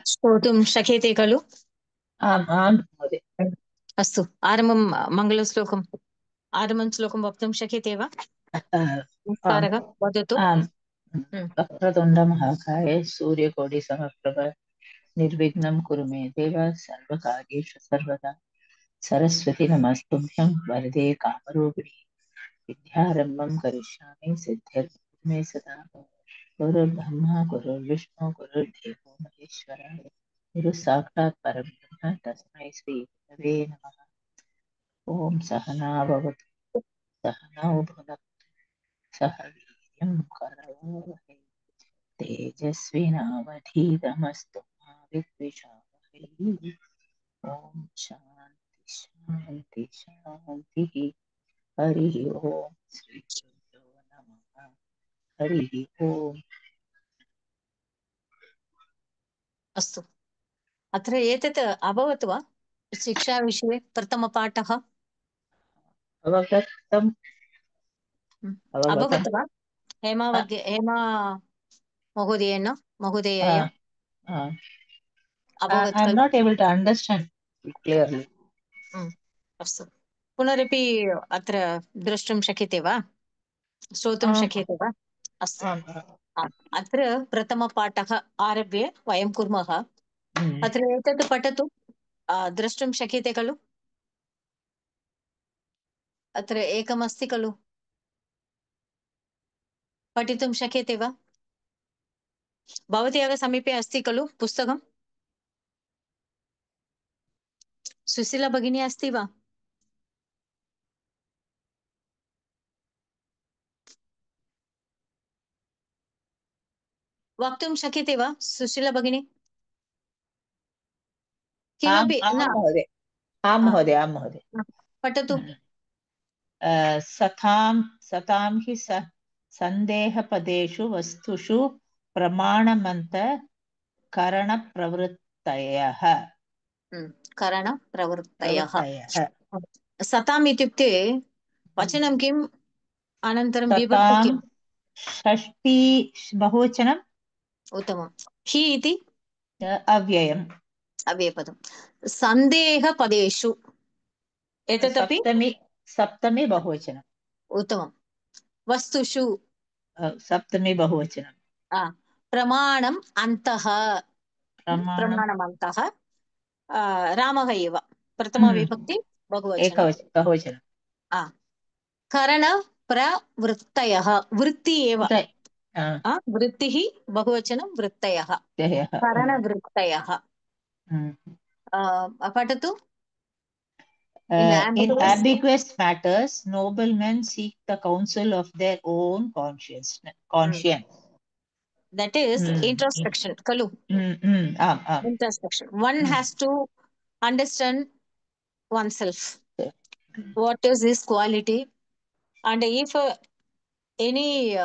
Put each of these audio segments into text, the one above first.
श्रोतुं शक्यते खलु? आम् आम् महोदय। अस्तु, आरम्भं मङ्गलश्लोकम् श्लोकं वक्तुं शक्यते वा? आम् नमस्कारः, वदतु। आम् वक्रतुण्डमहाकाय सूर्यकोटिसमप्रभ निर्विघ्नं कुरु मे देव सर्वकार्येषु सर्वदा सरस्वती नमस्तुभ्यं वरदे कामरूपिणि विद्यारम्भं करिष्यामि सिद्धिर्भवतु मे सदा। गुरुर्ब्रह्मा गुरुर्विष्णु गुरुर्देवो महेश्वरः गुरुः साक्षात् परब्रह्म तस्मै श्री गुरवे नमः। ॐ सहना भवतु सहनौ भुनक्तु सह वीर्यं करवावहै तेजस्विनावधीतमस्तु मा विद्विषावहै। ॐ शान्ति शान्ति शान्तिः। हरिः ॐ श्री गुरुभ्यो नमः। हरिः ॐ। अस्तु, अत्र एतत् अभवत् वा? शिक्षाविषये प्रथमपाठः अवगतम् अवगतम्। अभवत् वा? हेमा महोदयेन अभवत् I'm खलु? not able to understand clearly. अस्तु, पुनरपि अत्र द्रष्टुं शक्यते वा? श्रोतुं आम् शक्यते वा? अस्तु, आम् अत्र प्रथमपाठः आरभ्य वयं कुर्मः। अत्र एतत् पठतु, द्रष्टुं शक्यते खलु? अत्र एकमस्ति खलु, पठितुं शक्यते वा? भवत्याः समीपे अस्ति खलु पुस्तकं? सुशीला भगिनी अस्ति वा? वक्तुं शक्यते वा सुशीला भगिनी? आम् किमपि आम् न? महोदय। आम् महोदय आम् महोदय। पठतु। सतां हि सन्देहपदेषु वस्तुषु प्रमाणमन्तकरणप्रवृत्तयः करणप्रवृत्तयः। सताम् इत्युक्ते वचनं किम्, अनन्तरं विभक्ति सतां किम्? षष्ठी बहुवचनम् उत्तमं। हि इति अव्ययम् अव्ययपदं। सन्देहपदेषु एतदपि सप्तमी बहुवचनम् उत्तमं। वस्तुषु सप्तमी बहुवचनम् प्रमाणम् अन्तः। प्रमाणम् प्रमाणमन्तः रामः एव प्रथमा विभक्ति बहुवचनं। बहुवचनम् करणप्रवृत्तयः वृत्ति एव। वृत्तिः बहुवचनं वृत्तयः, करणवृत्तयः। पठतु। In ambiguous matters, noblemen seek the counsel of their own conscience. That is introspection, kalu. Introspection. One has to understand oneself. What is his quality? And if any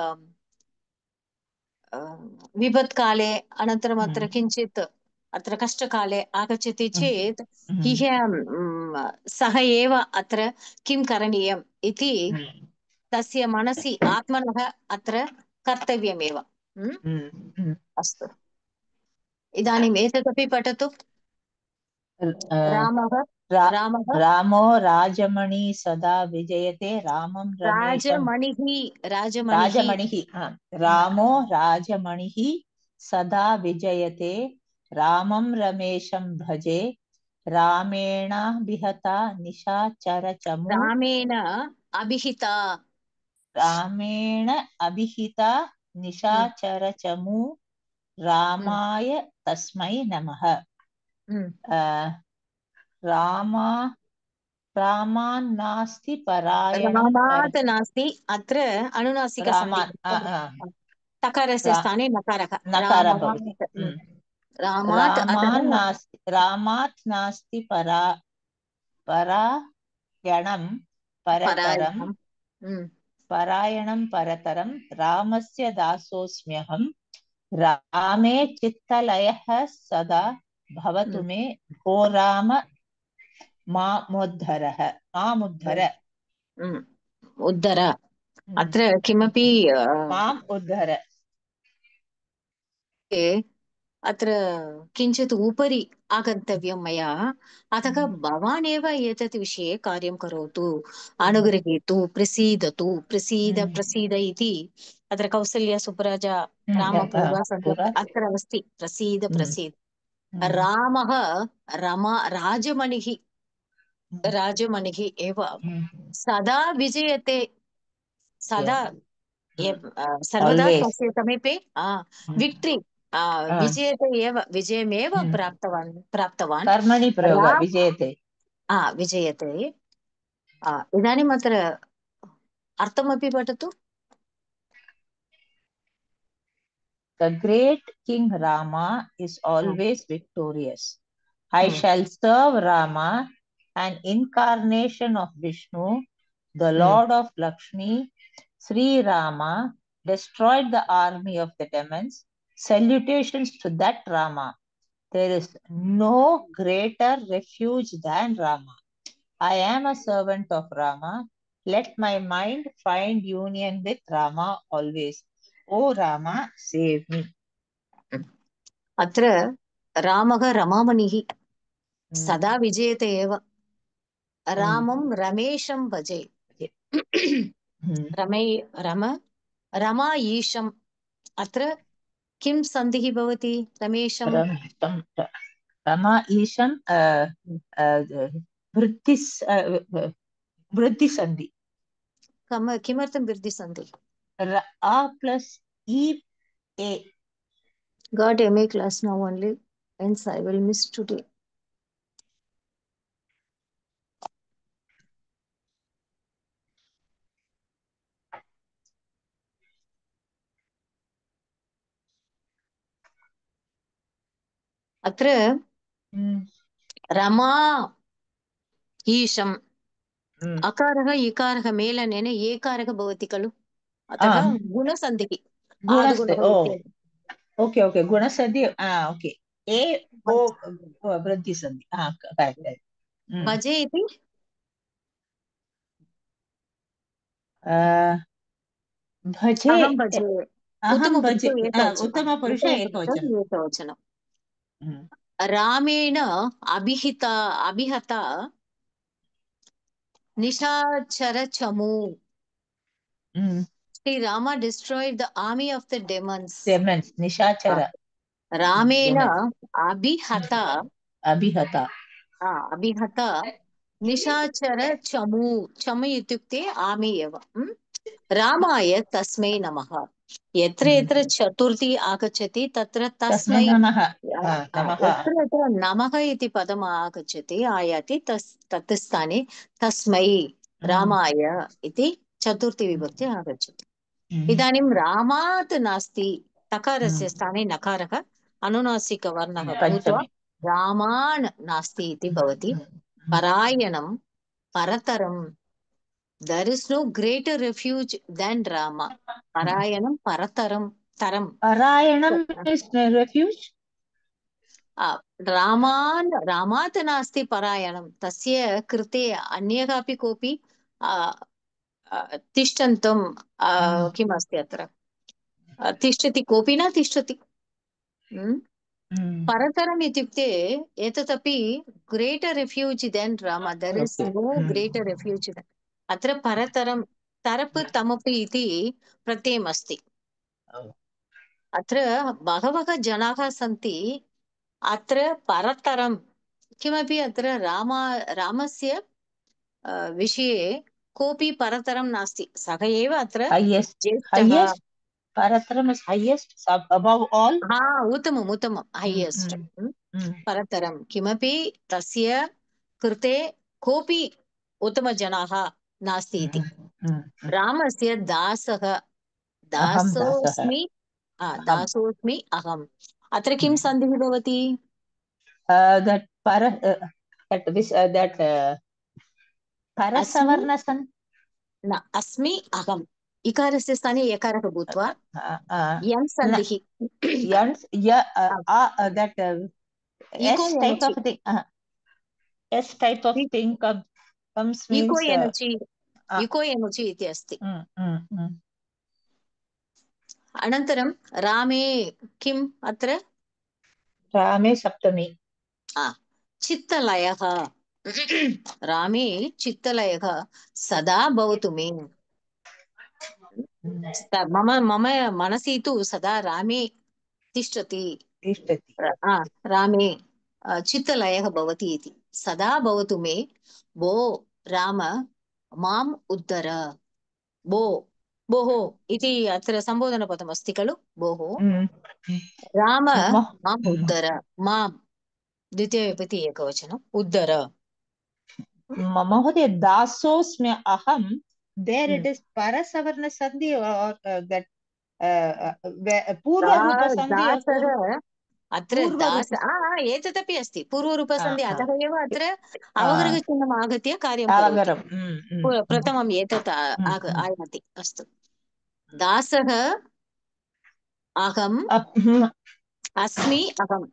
विपत्काले अनन्तरम् अत्र किञ्चित् अत्र कष्टकाले आगच्छति चेत् सः एव अत्र किं करणीयम् इति तस्य मनसि आत्मनः अत्र कर्तव्यमेव। अस्तु, इदानीम् एतदपि पठतु। रामो राजमणि सदा विजयते रामं रमेशं राजमणिः रामो राजमणिः सदा विजयते रामं रमेशं भजे रामेण विहता निशाचरचमु रामेण अभिहिता निशाचरचमु रामाय तस्मै नमः। रामान्नास्ति परायणं रामात् नास्ति, अत्र अनुनासिकसन्धिः तकारस्य स्थाने नकारः नकारः भवति। रामात् नास्ति परायणं परतरं रामस्य दासोऽस्म्यहं रामे चित्तलयः सदा भवतु मे भो राम मामुद्धर। उद्धर। अत्र किमपि माम् उद्धर। अत्र किञ्चित् उपरि आगन्तव्यं मया, अतः भवान् एव एतत् विषये कार्यं करोतु, अनुगृहीतु, प्रसीदतु, प्रसीद इति अत्र कौसल्या सुप्रजा रामपूर्वा सन्ति, अत्र अस्ति प्रसीद। रामः राजमणिः एव सदा विजयते, सदा सर्वदा तस्य समीपे विक्ट्रि विजयते एव, विजयमेव प्राप्तवान् कर्मणि प्रयोग विजयते। विजयते। इदानीम् अत्र अर्थमपि पठतु। The great King Rama is always victorious. I shall serve Rama, an incarnation of Vishnu, the Lord of Lakshmi. Sri Rama destroyed the army of the demons. Salutations to that Rama. There is no greater refuge than Rama. I am a servant of Rama. Let my mind find union with Rama always. O Rama, save me. अत्र रामः रमामणिः सदा विजयते एव। रामं रमेशं भजे। रमा ईशम्। अत्र किं सन्धिः भवति? रमेशं रमा ईशं वृद्धिसन्धि। किमर्थं वृद्धिसन्धि? A plus E A. Got MA class now only, hence I will miss today. अत्र रमा ईशम् अकारः इकारः मेलनेन एकारः भवति खलु, अतः गुणसन्धिः। ओके ओके गुणसन्धि। ओके ए ओ वृद्धिसन्धि। भजे इति भजे अहं भजे उत्तमपुरुष एकवचनं। रामेण अभिहता निशाचरचमू। Sri Rama destroyed the army of the demons. निशाचर। रामेण अभिहता निशाचर चमू। चमु इत्युक्ते आमि एव। रामाय तस्मै नमः। यत्र यत्र चतुर्थी आगच्छति तत्र तस्मै नमः। यत्र यत्र नमः इति पदम् आगच्छति आयाति तत् स्थाने तस्मै रामाय इति चतुर्थी विभक्ति आगच्छति। इदानीं रामात् नास्ति, तकारस्य स्थाने नकारः अनुनासिकवर्णः भूत्वा रामान् नास्ति इति भवति। परायणं परतरं। There is no greater refuge than Rama. Parayanam parataram taram. Parayanam is refuge. रामात् नास्ति परायणं, तस्य कृते अन्यः अपि कोऽपि तिष्ठन्तं किमस्ति अत्र? तिष्ठति, कोऽपि न तिष्ठति। परतरम् इत्युक्ते एतदपि greater refuge than Ram. There is no greater refuge. अत्र परतरं तरप् तमपि इति प्रत्ययम् अस्ति। अत्र बहवः जनाः सन्ति। अत्र परतरं किमपि अत्र रामस्य विषये कोऽपि परतरं नास्ति, सः एव अत्र ज्येष्ठः। परतरम् is highest, above all. उत्तमं हाइएस्ट। परतरं किमपि तस्य कृते कोऽपि उत्तमजनाः नास्ति इति। रामस्य दासोऽस्मि अहम्। अत्र किं सन्धिः भवति? परसवर्णसन् न, अस्मि अहम् इकारस्य स्थाने एकारः भूत्वा यन् सन्धिः। that S type of thing. S type of thing comes means इको एनर्जी इति अस्ति। अनन्तरं रामे किम् अत्र रामे सप्तमी चित्तलयः रामे चित्तलयः सदा भवतु मे। मम मम मनसि तु सदा रामे तिष्ठति। तिष्ठति। रामे चित्तलयः भवति इति। सदा भवतु मे भो राम माम् उद्धर। भोः इति अत्र सम्बोधनपदमस्ति खलु। भोः राम माम् उद्धर। माम् द्वितीयविभक्ति एकवचनम् उद्धर। महोदय दासोऽस्मि अहं. There it is parasavarna sandhi or that पूर्वरूपसन्धि दासः अत्र दास एतदपि अस्ति पूर्वरूपसन्धि। अतः एव अत्र अवग्रहचिह्नम् आगत्य कार्यं करोति। प्रथमम् एतत् आयाति। अस्तु, दासः अहम् अस्मि अहम्।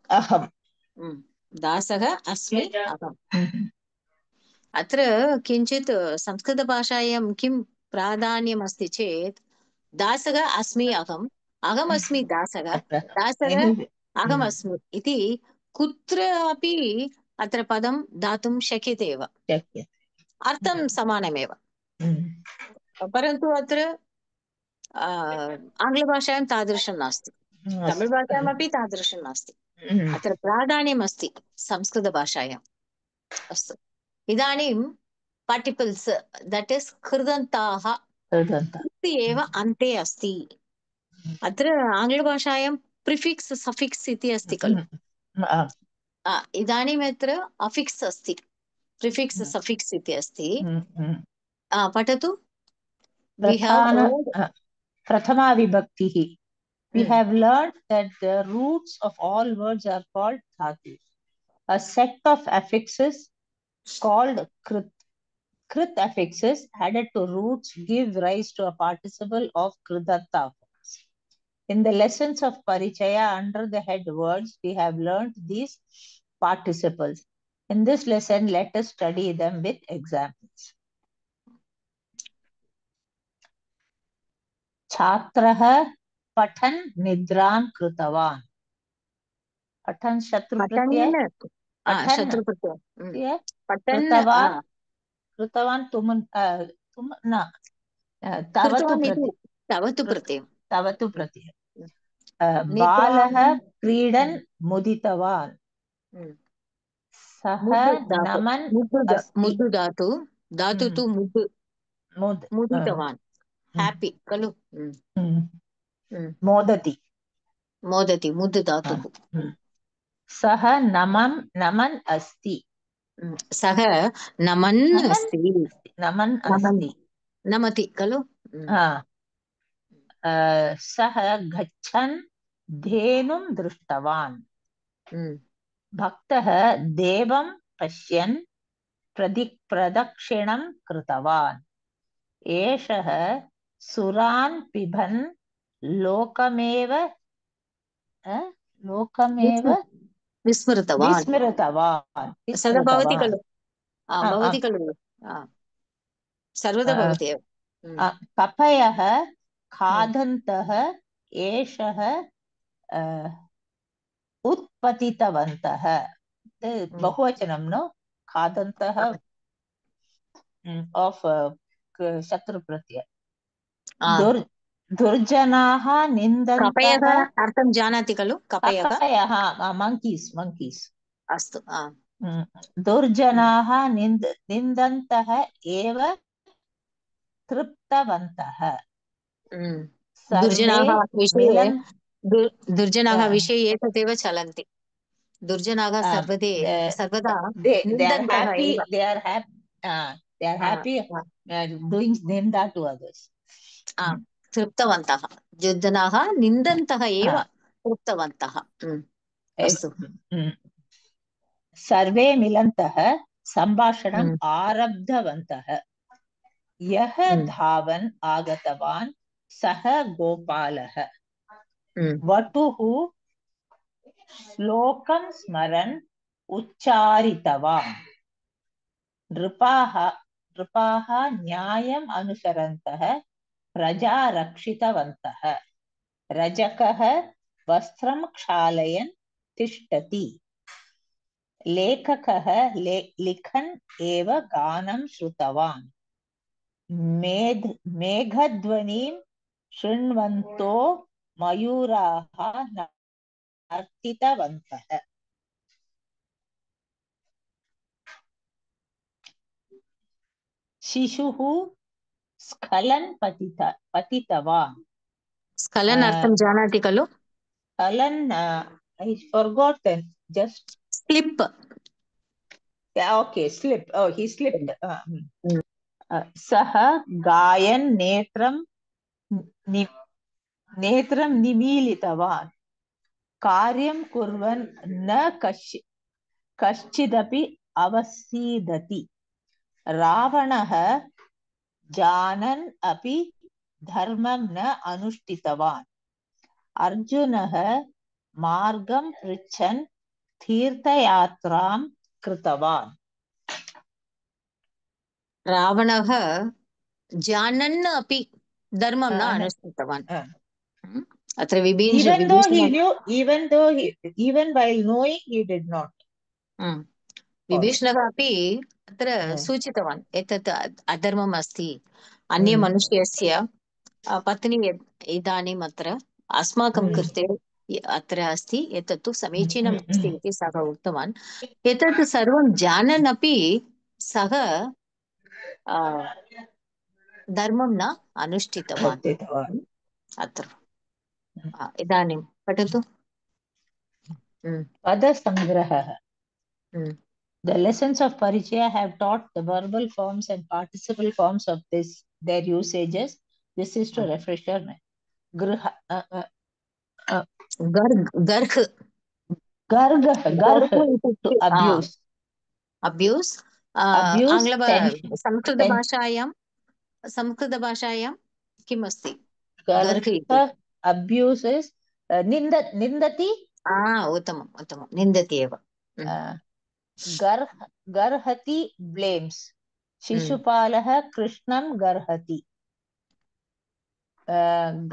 दासः अस्मि अहम्। अत्र किञ्चित् संस्कृतभाषायां किं प्राधान्यम् अस्ति चेत् दासः अस्मि अहम्, अहमस्मि दासः, दासः अहमस्मि इति कुत्रापि अत्र पदं दातुं शक्यते एव, अर्थं समानमेव। परन्तु अत्र आङ्ग्लभाषायां तादृशं नास्ति, तमिळ् भाषायामपि तादृशं नास्ति। अत्र प्राधान्यम् अस्ति संस्कृतभाषायाम्। अस्तु, इदानीं पार्टिकल्स् दट् इस् कृदन्ताः एव अन्ते अस्ति। अत्र आङ्ग्लभाषायां प्रिफिक्स् सफिक्स् इति अस्ति खलु। इदानीम् अत्र अफिक्स् अस्ति, प्रिफिक्स् सफिक्स् इति अस्ति। पठतु। प्रथमा विभक्तिः. We have learned that the roots of all words are called dhatus. A set of affixes called krit. Krit affixes added to roots give rise to a participle of kridanta forms. In the lessons of Parichaya under the head words, we have learned these participles. In this lesson, let us study them with examples. छात्रः पठन् निद्रां कृतवान्. पठन् शत्रुप्रत्यय. कृतवान् तवतु प्रत्यय. बालः क्रीडन् मुदितवान्. सः नमन् मुद्दु धातु, धातु तु मुद्दु, मुदितवान् हैप्पी खलु। मोदति मोदति मुद्दु धातुः। सः नमन् अस्ति. सः नमन् अस्ति, नमति खलु। सः गच्छन् धेनुं दृष्टवान्. भक्तः देवं पश्यन् प्रदक्षिणं कृतवान्. एषः सुरान् पिबन् लोकमेव विस्मृतवान्. सदा भवति खलु, भवति खलु, सर्वदा भवति एव। कपयः खादन्तः. एषः उत्पतितवन्तः. बहुवचनं नो. खादन्तः of शत्रुप्रत्यय. दुर्जनाः निन्दन्तः. कपयः अर्थं जानाति खलु। कपयः monkeys. अस्तु। दुर्जनाः निन्दन्तः एव तृप्तवन्तः. दुर्जनाः विषये एतदेव चलन्ति। दुर्जनाः सर्वदा निन्दन्तः एव। They are happy doing ninda to others. तृप्तवन्तः. दुर्जनाः निन्दन्तः एव तृप्तवन्तः। अस्तु। सर्वे मिलन्तः सम्भाषणम् आरब्धवन्तः. यः धावन् आगतवान् सः गोपालः. वटुः श्लोकं स्मरन् उच्चारितवान्. नृपाः न्यायम् अनुसरन्तः प्रजा रक्षितवन्तः. रजकः वस्त्रं क्षालयन् तिष्ठति। लेखकः लिखन् एव गानं श्रुतवान्। मेघध्वनिं शृण्वन्तो मयूराः नर्तितवन्तः। शिशुः स्खलन् पतितवान्। स्खलनार्थं जानाति खलु? स्खलन् I forgotten just slip. okay, slip. Oh, he slipped. सः गायन् नेत्रं निमीलितवान्। कार्यं कुर्वन् न कश्चिदपि अवसीदति। रावणः जानन् अपि धर्मं न अनुष्ठितवान्। अर्जुनः मार्गं पृच्छन् तीर्थयात्रां कृतवान्। रावणः जानन् अपि धर्मं न अनुष्ठितवान्। अत्र even though he knew, even while knowing, he did not. विभीषणः अपि अत्र सूचितवान् एतत् अधर्मम् अस्ति, अन्य मनुष्यस्य पत्नी इदानीम् अत्र अस्माकं कृते अत्र अस्ति, एतत्तु समीचीनम् अस्ति इति सः उक्तवान्। एतत् सर्वं जानन् अपि सः धर्मं न अनुष्ठितवान्। अत्र इदानीं पठतु। पदसङ्ग्रहः। The lessons of Parichaya have taught the verbal forms and participle forms of their usages. This is to refresh your mind. Garh to abuse. Abuse. संस्कृतभाषायां किम् अस्ति? गर्ह इति. Abuse is nindati. उत्तमम् उत्तमं, निन्दति एव. गर्हति blames. शिशुपालः कृष्णं गर्हति.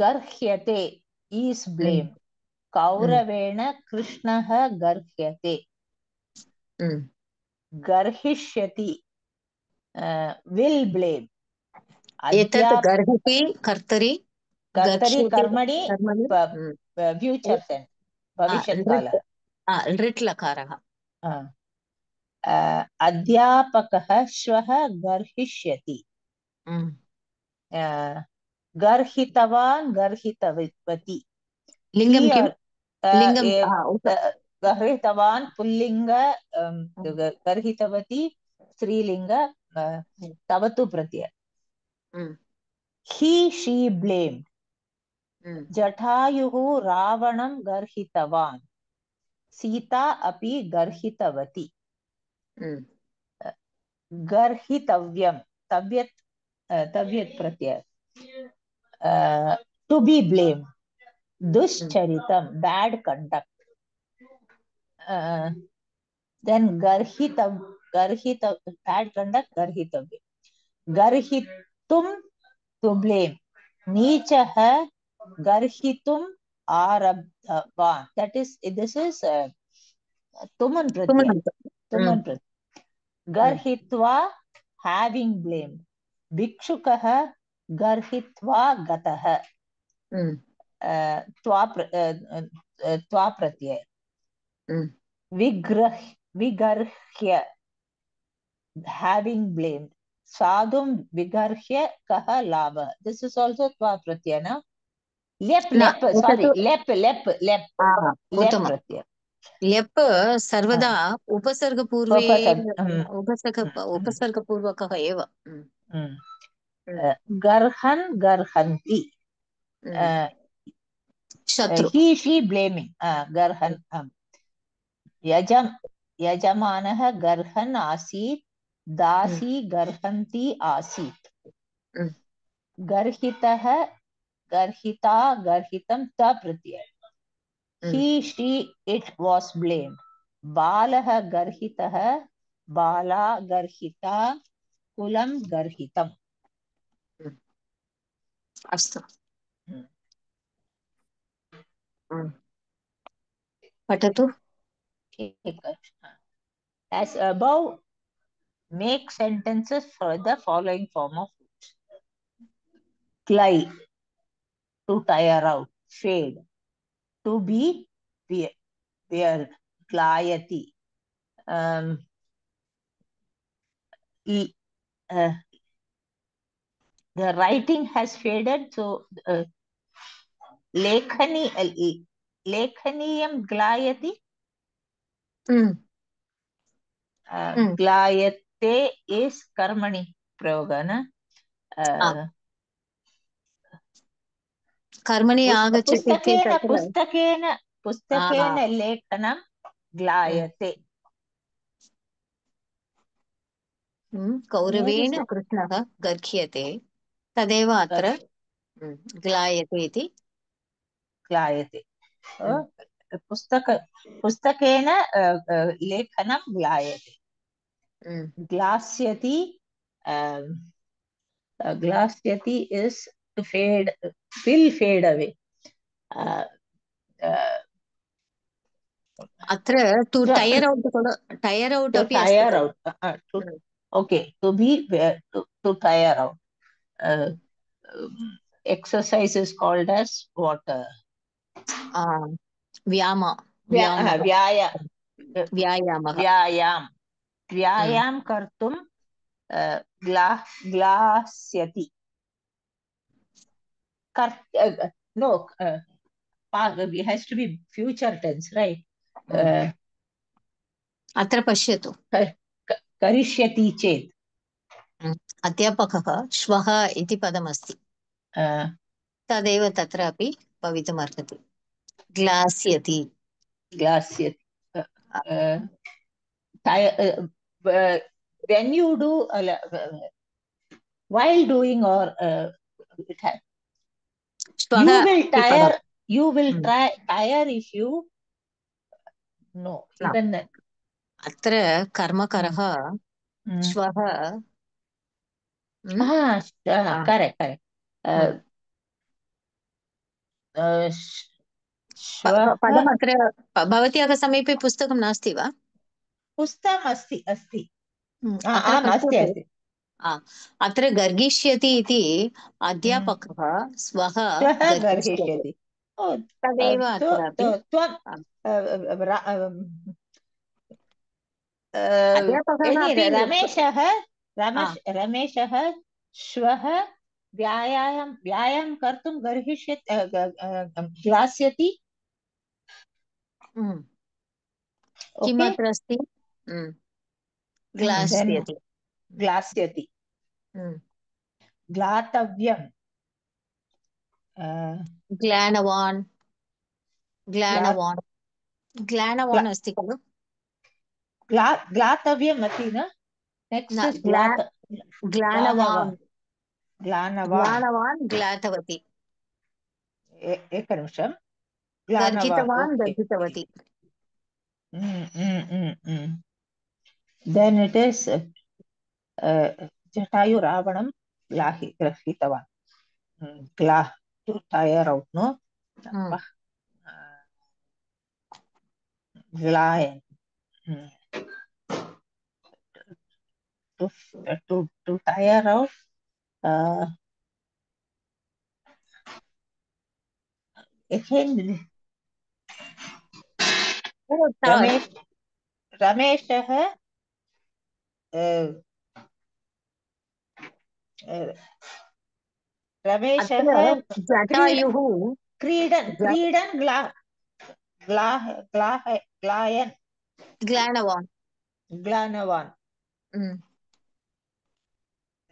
गर्ह्यते is blamed. कौरवेण कृष्णः गर्ह्यते. गर्हिष्यति will blame. एतत् गर्हति कर्तरि कर्मणि फ्यूचर सेंस भविष्यत्कालः लृट् लकारः. अध्यापकः श्वः गर्हिष्यति. गर्हितवान् गर्हितवती. लिङ्गं किम्? गर्हितवान् पुल्लिङ्ग, गर्हितवती स्त्रीलिङ्ग, तवतु प्रत्यय. He she blamed. जटायुः रावणं गर्हितवान्. सीता अपि गर्हितवती. गर्हितव्यं तव्यत् प्रत्यय. To be blamed. दुश्चरितं bad conduct. Then bad conduct गर्हितव्यं. गर्हितुं to blame. नीचः गर्हितुम् आरब्धवान्. That is, this is तुमन् Pratyaya. गर्हित्वा having blamed. भिक्षुकः गर्हित्वा गतः. त्वा प्रत्यय. विगर्ह्य having blamed. साधुं विगर्ह्य कः लाभः. This is also त्वा प्रत्यय. ना लेप् प्रत्यय. लेप् सर्वदा उपसर्गपूर्वकः एव. गर्हन् गर्हन्ति. शत्रु. He she blaming. गर्हन्. यजमानः गर्हन् आसीत्. दासी गर्हन्ति आसीत्. गर्हितः गर्हिता गर्हितं त प्रत्यय. He she it was blamed. बालः गर्हितः बाला गर्हिता कुलं गर्हितम्. अस्तु, पठतु. As above, make sentences for the following form of verbs. Glide, to tire out, fade, to be weird, glayati. The writing has faded, so lekhaniyam glayati. Glayate is karmani prayogana. कर्मणि आगच्छति चेत् अत्र पुस्तकेन लेखनं ग्लायते. कौरवेण कृष्णः गर्ह्यते तदेव अत्र ग्लायते इति. ग्लायते पुस्तकेन लेखनं ग्लायते. ग्लास्यति, ग्लास्यति is to fade, will fade away. अत्र to tire out अपि अस्ति. Tire out. Okay, to be to tire out. Exercise is called as what? Vyayam kartum glasyati. No, it has to be future tense, right? अत्र पश्यतु, करिष्यति चेत् अध्यापकः श्वः इति पदमस्ति, तदेव तत्रापि भवितुमर्हति. ग्लास्यति. When you do while doing or you will tire if you even अत्र कर्मकरः श्वः. correct. पदमत्र भवत्याः समीपे पुस्तकं नास्ति वा? पुस्तकम् अस्ति. अत्र गर्गिष्यति इति अध्यापकः श्वः गर्हिष्यति. तदेव अत्रापि रमेशः श्वः व्यायामं कर्तुं ग्लास्यति. किमत्र अस्ति? ग्लास्यति. ग्लातव्यं. ग्लानवान् अस्ति खलु? ग्लातव्यम् अस्ति न? नेक्स्ट् ग्लानवान् ग्लातवती. एकनिमिषं. गर्हितवती. Then it is Jatayu Ravanam grahitavan. To tire out, no? Lion. To tire out. रमेशः जटायुः क्रीडन् ग्लानवान्.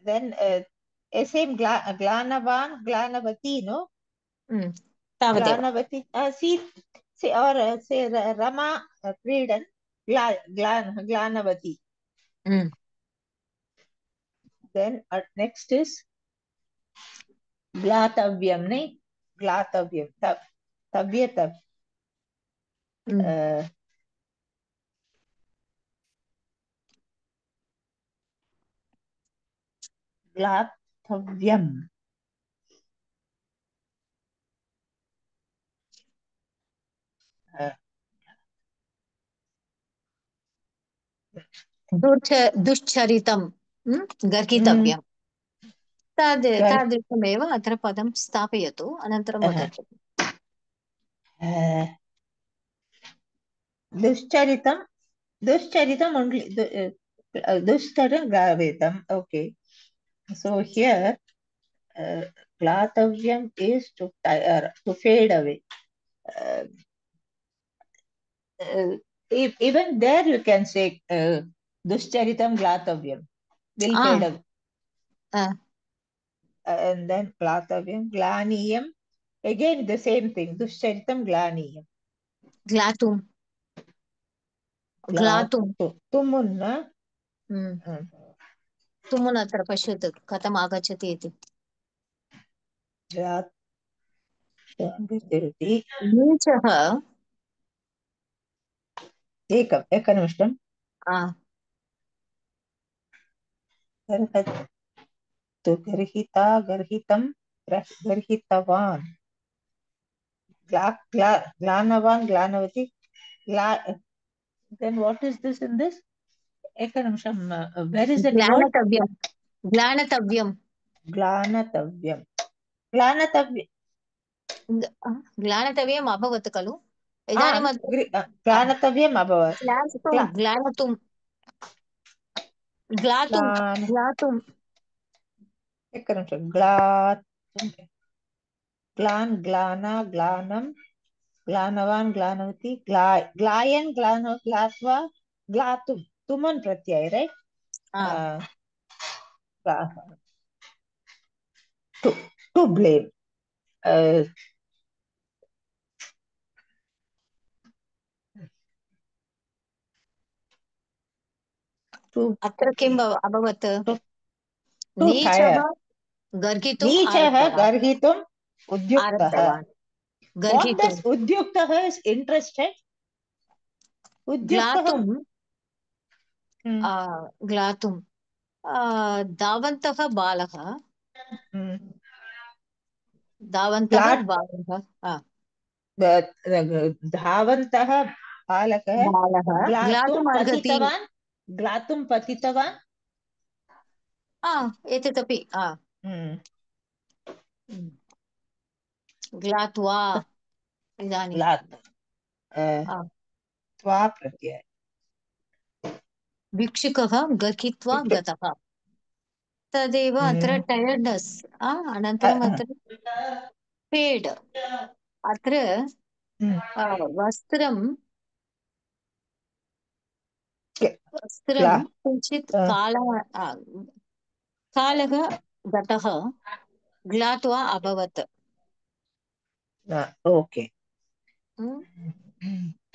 Then same ग्लानवान् ग्लानवती, no? ग्लानवती. Or say Rama क्रीडन् ग्लानवती. Then next is ग्लातव्यं. ग्लातव्यं तव्यतं. ग्लातव्यं. दुश्चरितं गर्हितव्यं तादृशमेव अत्र पदं स्थापयतु अनन्तरं वदतु दुश्चरितम् only dushcharam gravitam. Okay, so here glatavyam is to tire, to fade away. Even there you can say dushcharitam glatavyam will fade away. And then glatavyam glaniyam, again the same thing, dushcharitam glaniyam. ग्लातुं ग्लातुं तुमुन्न तुमुन् अत्र पश्यतु कथम् आगच्छति इति नीचः एकनिमिषं गर्हिता गर्हितं गर्हितवान् ग्लानवान् ग्लानवती then what is this in this ekanimisam where is that word ग्लानतव्यं ग्लानतव्यम् अभवत् खलु इदानीम् ग्लानतव्यम् अभवत् ग्लातुं एकनिमिषं ग्लातुं ग्लान् ग्लाना ग्लानं ग्लानवान् ग्लानवती ग्लायन् ग्लात्वा ग्लातुं तुमन् प्रत्यय right to blame अत्र किम् अभवत् नीचः गर्हितुम् उद्युक्तः what does उद्युक्तः is interested ग्लातुं धावन्तः बालः धावन्तः बालकः ग्लातुं पतितवान् एतदपि ग्लात्वा इदानीं त्वा प्रत्यय भिक्षुकः गर्हित्वा गतः तदेव अत्र टयर्ड्नेस् अनन्तरम् अत्र पेड् अत्र वस्त्रं किञ्चित् कालः गतः ग्लात्वा अभवत् ओके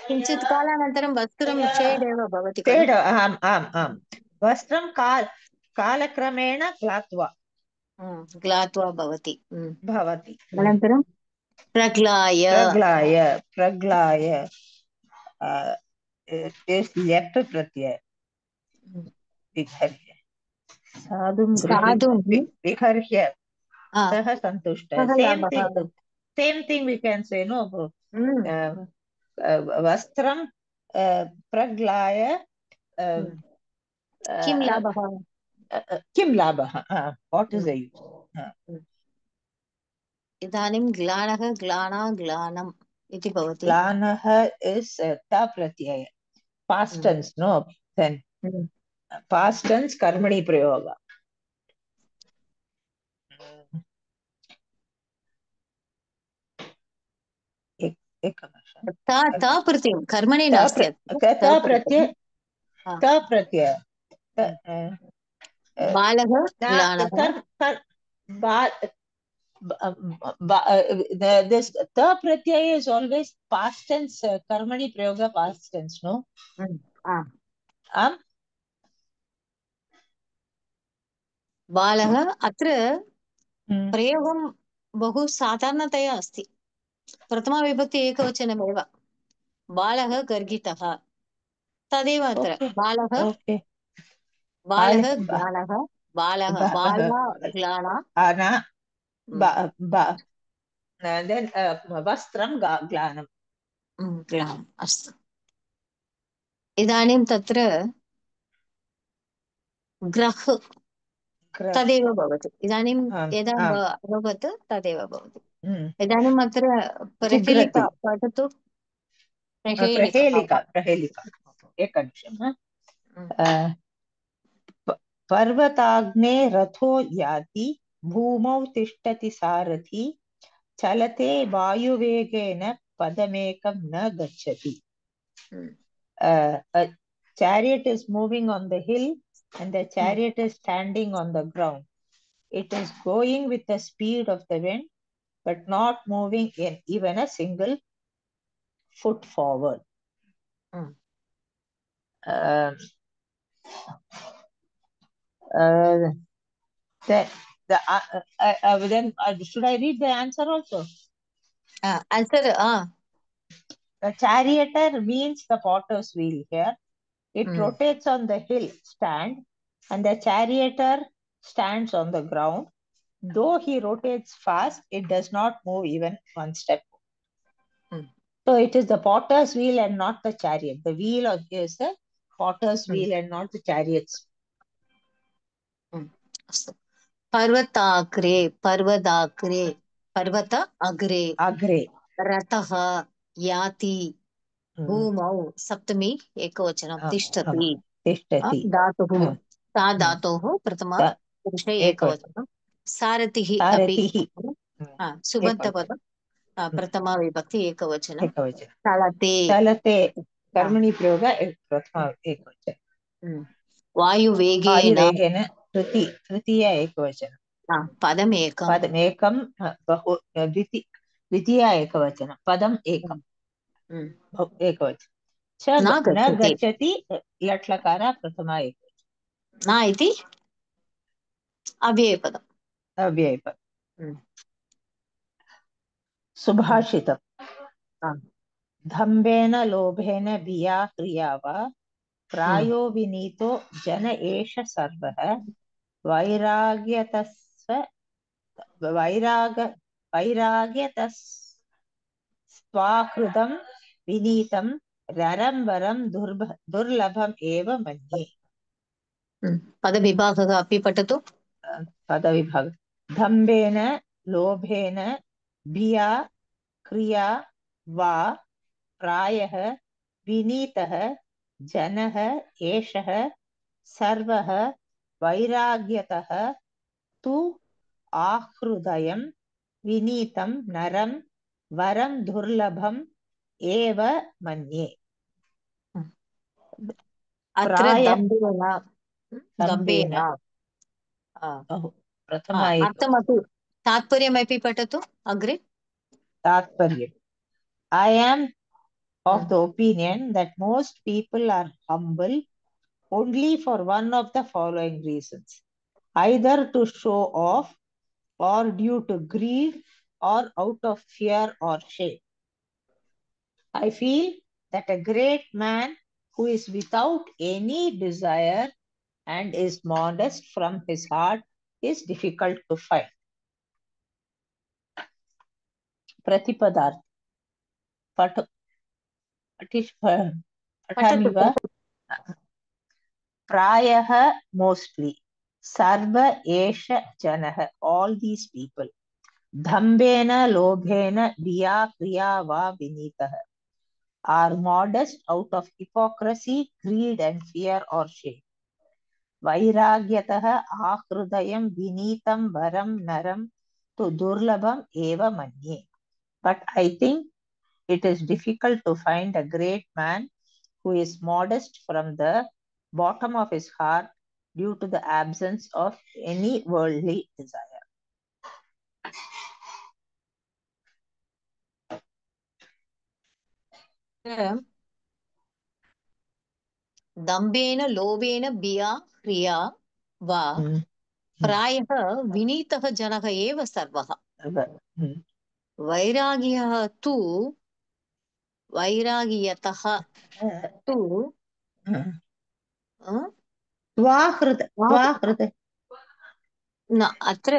किञ्चित् कालानन्तरं वस्त्रं शेड् एव भवति शेड् आम् वस्त्रं कालक्रमेण ग्लात्वा भवति अनन्तरं प्रग्लाय लेफ्ट् प्रत्यय साधुं विहर्य सः सन्तुष्टः same thing we can say no वस्त्रं प्रग्लाय किं लाभः what is the use इदानीं ग्लानः ग्लाना ग्लानम् इति भवति ग्लानः is ta pratyaya past tense no then past tense कर्मणि प्रयोगः प्रत्ययं कर्मणि नास्ति प्रत्यय बालः ग्लानः this ta pratyaya is always past tense karmani prayoga past tense no बालः अत्र प्रयोगं बहु साधारणतया अस्ति प्रथमाविभक्ति एकवचनमेव बालः गर्हितः तदेव अत्र बालः ग्लानः बाला ग्लाना then वस्त्रं ग्लानम् अस्तु इदानीं तत्र ग्रह तदेव भवति इदानीं यदा आम् अभवत् तदेव भवति हम्म, इदानीम् अत्र प्रहेलिका जिघ्रति पठतु प्रहेलिका प्रहेलिका एकनिमिषम् पर्वताग्ने रथो याति भूमौ तिष्ठति सारथि चलते वायुवेगेन पदमेकं न गच्छति. A chariot is moving on the hill and the chariot is standing on the ground. It is going with the speed of the wind but not moving in even a single foot forward. Uh, uh, then should I read the answer also? Answer The charioteer means the potter's wheel here. It rotates on the hill stand and the charioteer stands on the ground. Though he rotates fast, it does not move even one step. So it is the potter's wheel and not the chariot. The wheel is the potter's wheel and not the chariot's. पर्वताग्रे पर्वताग्रे पर्वत अग्रे Agre. रथः याति भूमौ सप्तमी एकवचनं तिष्ठति तिष्ठति. धातुः सा धातोः प्रथमा पुरुषे एकवचनं सारथिः अपि सुबन्तपदं प्रथमा विभक्ति एकवचनं चलते चलते कर्मणि प्रयोग प्रथमा एकवचनं वायुवेगेन तृतीया एकवचनं पदमेकं बहु द्वितीया एकवचनं पदम् एकम् एकवचनं च न गच्छति लट्लकार प्रथमा एकवचनं न इति अव्ययपदम् सुभाषितम् दम्भेन लोभेन भिया क्रिया वा प्रायो विनीतो जन एष सर्वः वैराग्यतस्त्वाकृतं विनीतं ररं वरं दुर्लभम् एव मन्ये. पदविभागः अपि पठतु. पदविभाग दम्भेन लोभेन भिया क्रिया वा प्रायः विनीतः जनः एषः सर्वः वैराग्यतः तु आहृदयं विनीतं नरं वरं दुर्लभम् एव मन्ये. अत्र दम्भेन अर्थमपि तात्पर्यमपि पठतु अग्रे. तात्पर्यम् I am of the opinion that most people are humble only for one of the following reasons: either to show off, or due to greed, or out of fear or shame. I feel that a great man who is without any desire and is modest from his heart is difficult to find. प्रतिपदार्थ पठामि वा? प्रायः mostly, सर्व एष जनः all these people, दम्भेन लोभेन भिया क्रिया वा विनीतः are modest out of hypocrisy, greed and fear or shame. वैराग्यतः आहृदयं विनीतं वरं नरं तु दुर्लभम् एव मन्ये. But I think it is difficult to find a great man who is modest from the bottom of his heart due to the absence of any worldly desire. दम्भेन लोभेन भिया क्रिया वा प्रायः विनीतः जनः एव सर्वः. वैराग्यः तु वैराग्यतः तु न अत्र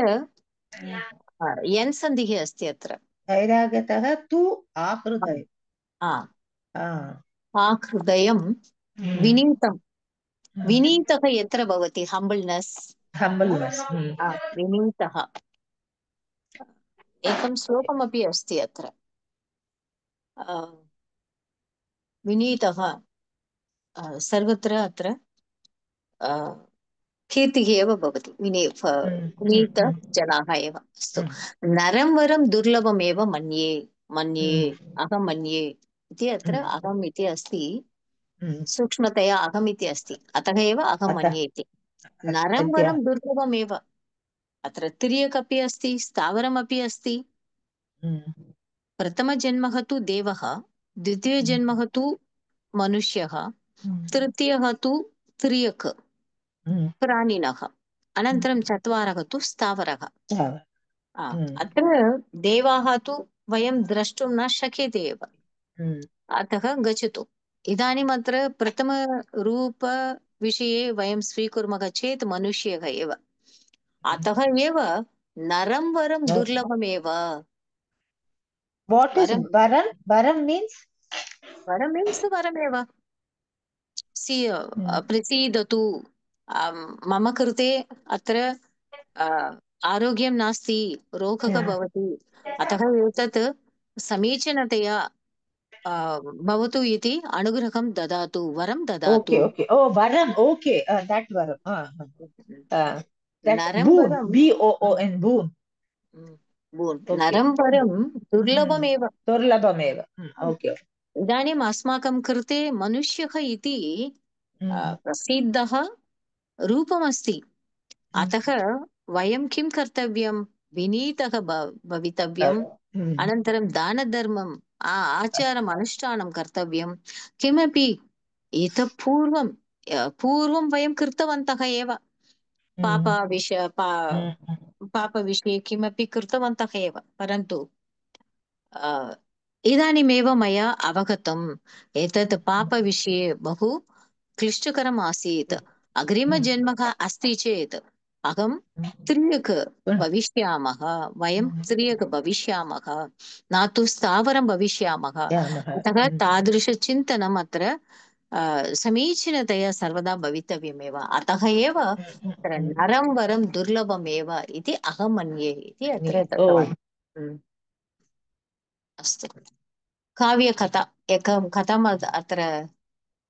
यन् सन्धिः अस्ति अत्र. वैराग्यतः तु आहृदयम् आहृदयं विनीतं विनीतः यत्र भवति हम्बल्नेस् Humbleness. विनीतः एकं श्लोकमपि अस्ति अत्र विनीतः सर्वत्र अत्र कीर्तिः एव भवति विनीतजनाः एव अस्तु नरं वरं दुर्लभमेव मन्ये मन्ये अहं मन्ये इति अत्र अहम् इति अस्ति सूक्ष्मतया अहम् इति अस्ति अतः एव अहं मन्ये इति नरं वरं दुर्लभमेव अत्र तिर्यक् अपि अस्ति स्थावरमपि अस्ति प्रथमजन्मः तु देवः द्वितीयजन्मः तु मनुष्यः तृतीयः तु तिर्यक् प्राणिनः अनन्तरं चत्वारः तु स्थावरः अत्र देवाः तु वयं द्रष्टुं न शक्यते एव अतः गच्छतु इदानीम् अत्र प्रथमरूपविषये वयं स्वीकुर्मः चेत् मनुष्यः एव अतः एव नरं वरं दुर्लभमेव What is वरं varam? Varam means? वरं मीन्स् वरमेव प्रसीदतु मम कृते अत्र आरोग्यं नास्ति रोगः भवति अतः एतत् समीचीनतया भवतु इति अनुग्रहं ददातु वरं ददातु Okay. Oh, varam. Okay. That varam. That नरं boon. वरं Boon. Boon. Okay. नरं वरं दुर्लभमेव Durlabhameva. Okay. इदानीम् अस्माकं कृते मनुष्यः इति प्रसिद्धः रूपमस्ति अतः वयं किं कर्तव्यं विनीतः भवितव्यम् अनन्तरं दानधर्मम् आचारम् अनुष्ठानं कर्तव्यं किमपि इतः पूर्वं वयं कृतवन्तः एव पापविषये किमपि कृतवन्तः एव परन्तु इदानीमेव मया अवगतम् एतत् पापविषये बहु क्लिष्टकरम् आसीत् अग्रिमजन्मः अस्ति चेत् अहं त्रियक् भविष्यामः वयं त्रियक् भविष्यामः न तु स्थावरं भविष्यामः अतः तादृशचिन्तनम् अत्र समीचीनतया सर्वदा भवितव्यमेव अतः एव अत्र नरं वरं दुर्लभमेव इति अहं मन्ये इति अत्र दत्तवान् अस्तु काव्यकथा एकं कथम् अत्र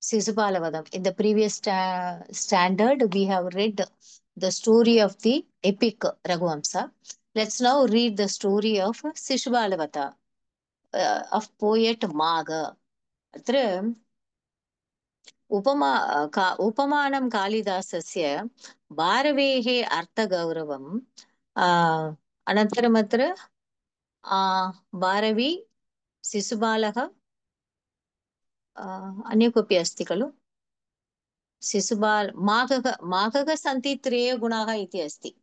शिशुपालवधम् in the previous standard we have read the story of the epic Raghuvamsa. Let's now read the story of Sishubalavata of poet Maga. अत्र उपमानं कालिदासस्य भारवेः अर्थगौरवम् अनन्तरम् अत्र भारवी शिशुपालः अन्य कोऽपि अस्ति खलु माघः सन्ति त्रय गुणाः इति अस्ति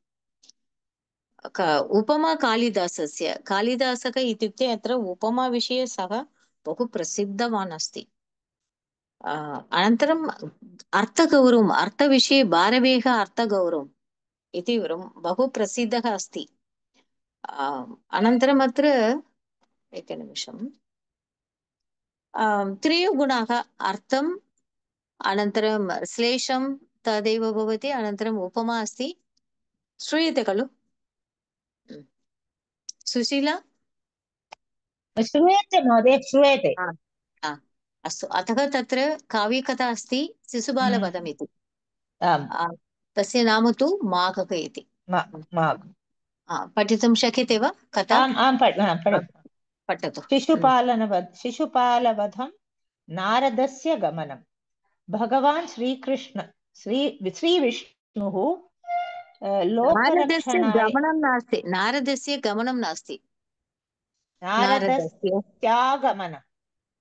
उपमा कालिदासः इत्युक्ते अत्र उपमा विषये सः बहु प्रसिद्धवान् अस्ति अनन्तरम् अर्थगौरवम् अर्थविषये भारवेः अर्थगौरवम् इति बहु प्रसिद्धः अस्ति अनन्तरम् अत्र एकनिमिषम् त्रयगुणाः अर्थम् अनन्तरं श्लेषं तदेव भवति अनन्तरम् उपमा अस्ति श्रूयते खलु सुशीला श्रूयते महोदय श्रूयते अस्तु अतः तत्र काव्यकथा अस्ति शिशुबालवधम् इति तस्य नाम तु माघः इति पठितुं शक्यते वा कथा पठतु शिशुपालवधं नारदस्य गमनं भगवान् श्रीविष्णुः लोकरक्षणाय नारदस्य गमनं नास्ति नारदस्यागमनम्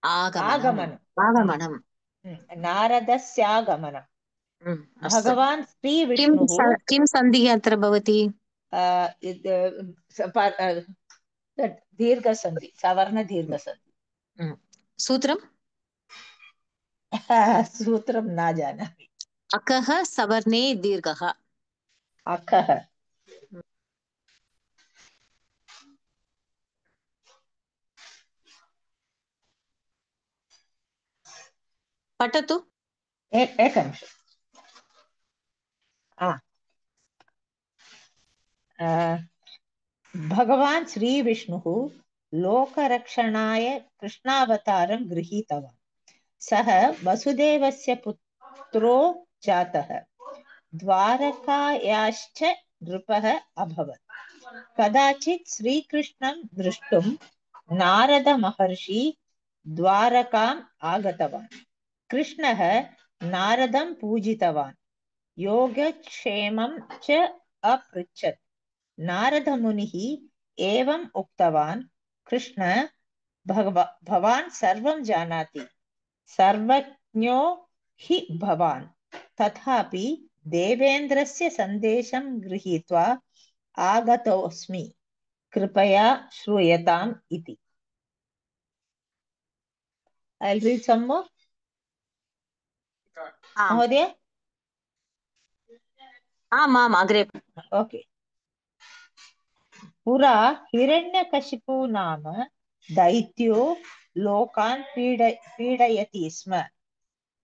आगमनम् नारदस्यागमनं भगवान् श्रीविष्णुः किं सन्धिः अत्र भवति दीर्घसन्धि सवर्णदीर्घसन्धि सूत्रं न जानामि अकः सवर्णे दीर्घः अकः पठतु एकनिमिषम् भगवान् श्रीविष्णुः लोकरक्षणाय कृष्णावतारं गृहीतवान्। सः वसुदेवस्य पुत्रो जातः। द्वारकायाश्च नृपः अभवत्। कदाचित् श्रीकृष्णं द्रष्टुं नारदमहर्षि द्वारकाम् आगतवान्। कृष्णः नारदं पूजितवान्, योगक्षेमं च अपृच्छत्। नारदमुनिः एवम् उक्तवान्, कृष्ण, भवान् सर्वं जानाति, सर्वज्ञो हि भवान्, तथापि देवेन्द्रस्य सन्देशं गृहीत्वा आगतोऽस्मि, कृपया श्रूयताम् इति। I'll read some more. महोदय? आम् अग्रे। ओके। पुरा हिरण्यकशिपु नाम दैत्यो लोकान् पीडयति स्म।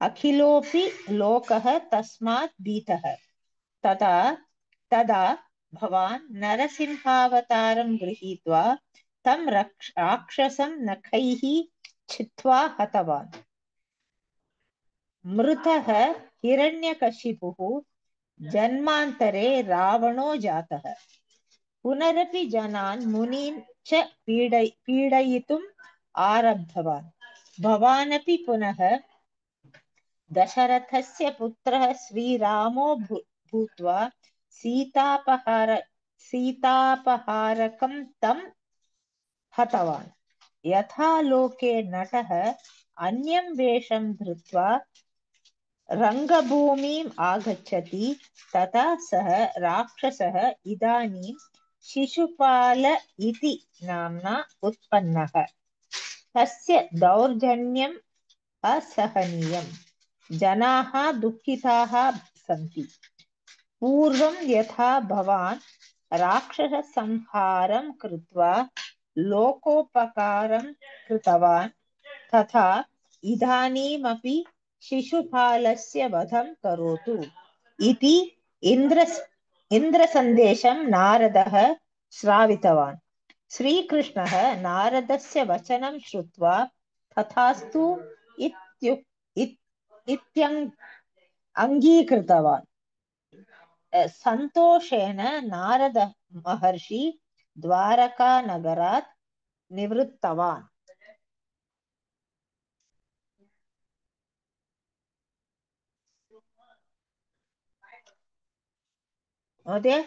अखिलोऽपि लोकः तस्मात् भीतः। तदा भवान् नरसिंहावतारं गृहीत्वा तं राक्षसं नखैः छित्त्वा हतवान्। मृतः हिरण्यकशिपुः जन्मान्तरे रावणो जातः। पुनरपि जनान् मुनीन् च पीडयितुम् आरब्धवान्। भवानपि पुनः दशरथस्य पुत्रः श्रीरामो भूत्वा सीतापहारकं तं हतवान्। यथा लोके नटः अन्यं वेषं धृत्वा रङ्गभूमिम् आगच्छति, तथा सः राक्षसः इदानीं शिशुपाल इति नाम्ना उत्पन्नः। तस्य दौर्जन्यम् असहनीयम्। जनाः दुःखिताः सन्ति। पूर्वं यथा भवान् राक्षससंहारं कृत्वा लोकोपकारं कृतवान्, तथा इदानीमपि शिशुपालस्य वधं करोतु इति इन्द्रसन्देशं नारदः श्रावितवान्। श्रीकृष्णः नारदस्य वचनं श्रुत्वा तथास्तु अङ्गीकृतवान्। सन्तोषेण नारद महर्षि द्वारकानगरात् निवृत्तवान्। महोदय?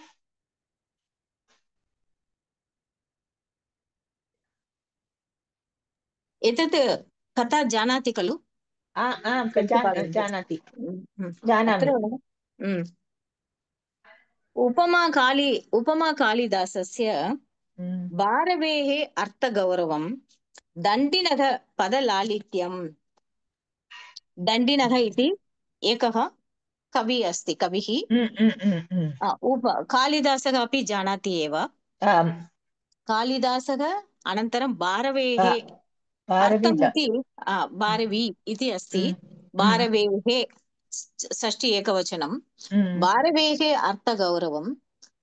एतत् कथा जानाति खलु? जानाति, अत्र जानामि। उपमा कालिदासस्य भारवेः अर्थगौरवं, दण्डिनः पदलालित्यं। दण्डिनः इति एकः कवि अस्ति, कविः। कालिदासः अपि जानाति एव। कालिदासः अनन्तरं भारवेः अर्थमिति भारवी इति अस्ति। भारवेः षष्ठी एकवचनं। भारवेः अर्थगौरवं,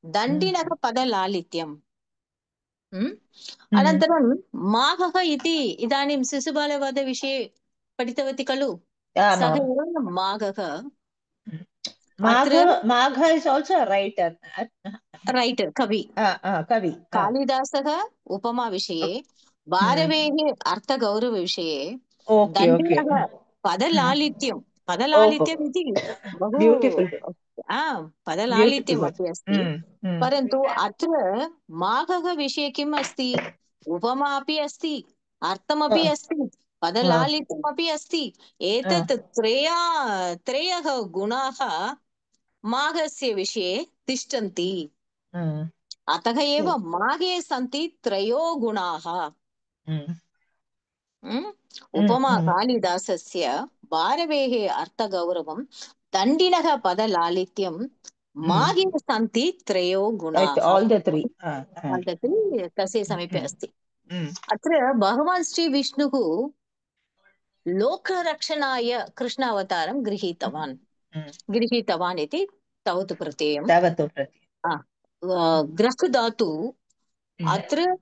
दण्डिनः पदलालित्यम्। अनन्तरं माघः इति इदानीं शिशुपालवधविषये पठितवती खलु? सः एव माघः। माघ इस् आल्सो रैटर्, कवि। कालिदासः उपमाविषये, भारवेः अर्थगौरवविषये, दण्डिनः पदलालित्यम् इति बहु पदलालित्यमपि अस्ति। परन्तु अत्र माघः विषये किम् अस्ति? उपमा अपि अस्ति, अर्थमपि अस्ति, पदलालित्यमपि अस्ति। एतत् त्रयः गुणाः माघस्य विषये तिष्ठन्ति। अतः एव माघे सन्ति त्रयो गुणाः। उपमा कालिदासस्य भारवेः अर्थगौरवं, दण्डिनः पदलालित्यं, माघे सन्ति त्रयो गुणाः। तस्य समीपे अस्ति। अत्र भगवान् श्रीविष्णुः लोकरक्षणाय कृष्णावतारं गृहीतवान् इति तावत् प्रत्ययम् तावत् प्रत्ययम् ग्रह धातु अत्र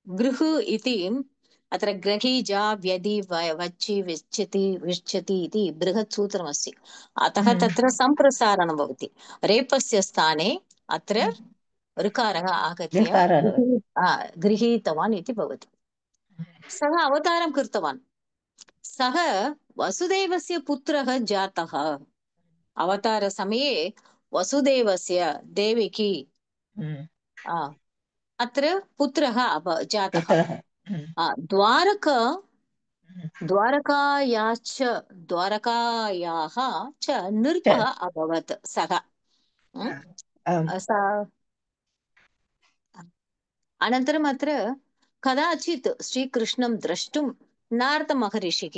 गृह इति अत्र ग्रहीजा व्यधि वच्चि विच्छति विच्छति इति बृहत् सूत्रमस्ति अतः तत्र सम्प्रसारणं भवति रेपस्य स्थाने अत्र ऋकारः आगत्य गृहीतवान् इति भवति सः अवतारं कृतवान् सः वसुदेवस्य पुत्रः जातः अवतारसमये वसुदेवस्य देवकी अत्र पुत्रः जातः द्वारक द्वारकायाः च नृपः अभवत् सः अनन्तरम् अत्र कदाचित् श्रीकृष्णं द्रष्टुं नारदमहर्षिः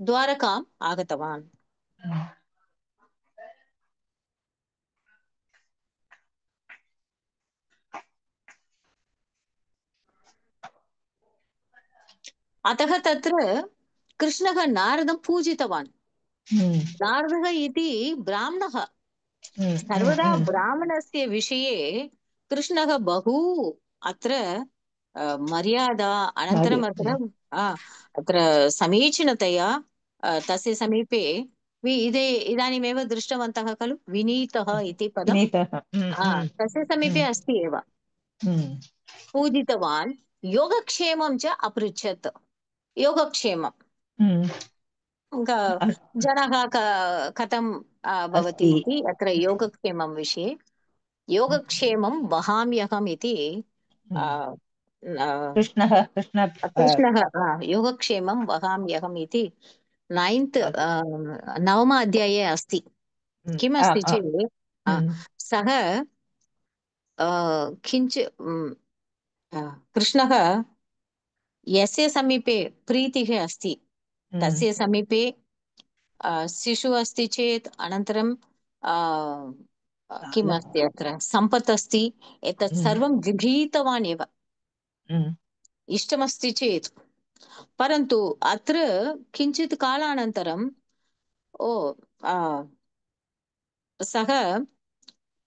द्वारकाम् आगतवान् अतः तत्र कृष्णः नारदं पूजितवान् नारदः इति ब्राह्मणः सर्वदा ब्राह्मणस्य विषये कृष्णः बहु अत्र मर्यादा अनन्तरम् अत्र समीचीनतया तस्य समीपे इदानीमेव दृष्टवन्तः खलु विनीतः इति पदं तस्य समीपे अस्ति एव पूजितवान् योगक्षेमं च अपृच्छत् योगक्षेमं जनाः कथं भवति इति अत्र योगक्षेमं विषये योगक्षेमं वहाम्यहम् इति कृष्णः योगक्षेमं वहाम्यहम् इति 9th नवम अध्याये अस्ति किमस्ति चेत् सः किञ्चित् कृष्णः यस्य समीपे प्रीतिः अस्ति तस्य समीपे शिशुः अस्ति चेत् अनन्तरं किम् अस्ति अत्र सम्पत् अस्ति एतत् सर्वं गृहीतवान् एव इष्टमस्ति चेत् परन्तु अत्र किञ्चित् कालानन्तरं सः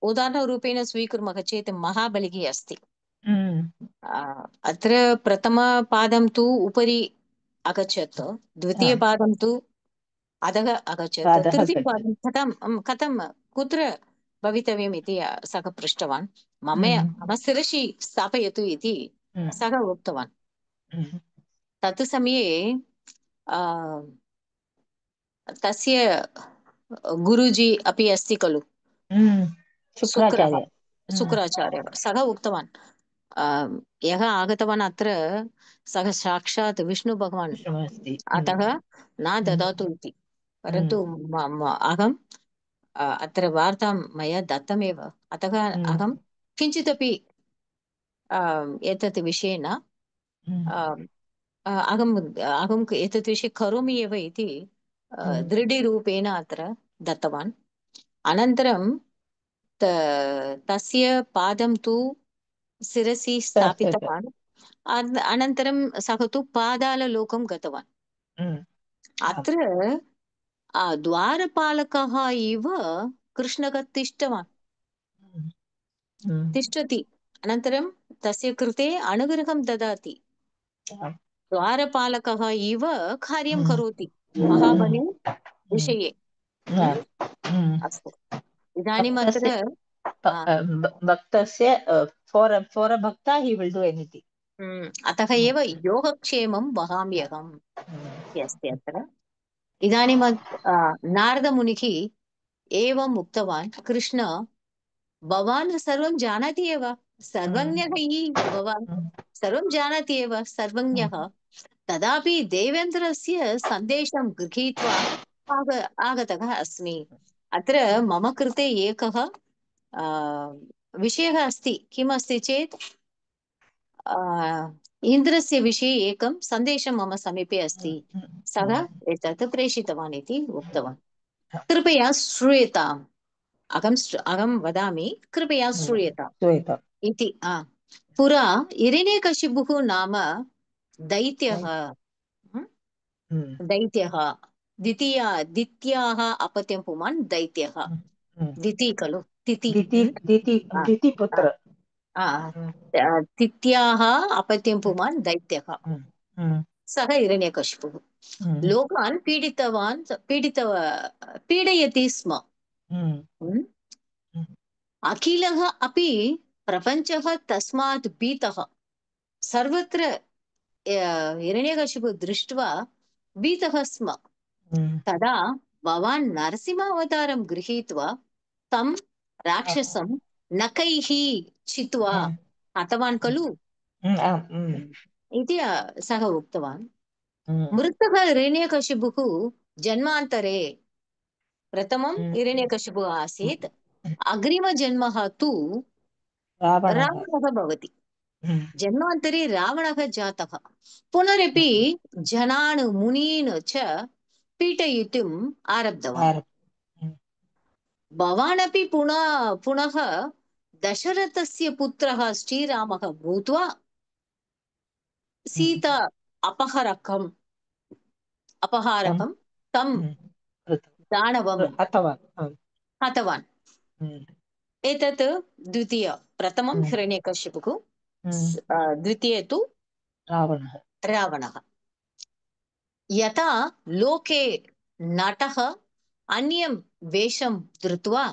उदाहरणरूपेण स्वीकुर्मः चेत् महाबलिः अस्ति अत्र प्रथमपादं तु उपरि अगच्छत् द्वितीयपादं तु अधः अगच्छत् तृतीयपादं कथं कुत्र भवितव्यम् इति सः पृष्टवान् मम शिरसि स्थापयतु इति सः उक्तवान् तत् समये तस्य गुरुजी अपि अस्ति खलु शुक्राचार्यः सः उक्तवान् यः आगतवान् अत्र सः साक्षात् विष्णु भगवान् अतः न ददातु इति परन्तु अहम् अत्र वार्तां मया दत्तमेव अतः अहं किञ्चिदपि एतत् विषये न अहम् एतत् विषये करोमि एव इति दृढरूपेण अत्र दत्तवान् अनन्तरं तस्य पादं तु शिरसि स्थापितवान् अनन्तरं सः तु पाताललोकं गतवान् अत्र द्वारपालकः इव कृष्णः तिष्ठति अनन्तरं तस्य कृते अनुग्रहं ददाति द्वारपालकः इव कार्यं करोति महाबली विषये अस्तु इदानीम् अत्र भक्तस्य for a bhakta he will do anything अतः एव योगक्षेमं वहाम्यहम् अस्ति अत्र इदानीम् नारदमुनिः एवम् उक्तवान् कृष्ण भवान् सर्वं जानाति एव सर्वज्ञः हि भवान् सर्वं जानाति एव सर्वज्ञः तदापि देवेन्द्रस्य सन्देशं गृहीत्वा आगतः अस्मि अत्र मम कृते एकः विषयः अस्ति किमस्ति चेत् इन्द्रस्य विषये एकं सन्देशं मम समीपे अस्ति सः एतत् प्रेषितवान् इति उक्तवान् कृपया श्रूयताम् अहं वदामि कृपया श्रूयताम् इति पुरा हिरण्यकशिपुः नाम दैत्यः दित्याः अपत्यं पुमान् दैत्यः दिति खलु तिथि दितिपुत्र तिथ्याः अपत्यं पुमान् दैत्यः सः हिरण्यकशिपुः लोकान् पीडयति स्म अखिलः अपि प्रपञ्चः तस्मात् भीतः सर्वत्र हिरण्यकशिपु दृष्ट्वा भीतः स्म तदा भवान् नरसिंहावतारं गृहीत्वा तं राक्षसं नखैः छित्त्वा हतवान् खलु इति सः उक्तवान् मृतः हिरण्यकशिपुः जन्मान्तरे प्रथमं हिरण्यकशिपुः आसीत् अग्रिमजन्मः तु रावणः भवति जन्मान्तरे रावणः जातः पुनरपि जनान् मुनीन् च पीडयितुम् आरब्धवान् भवानपि पुनः दशरथस्य पुत्रः श्रीरामः भूत्वा सीता अपहारकं तं दानवं हतवान् एतत् द्वितीय प्रथमं हिरण्यकशिपुः द्वितीय तु रावणः यथा लोके नटः अन्यं वेषं धृत्वा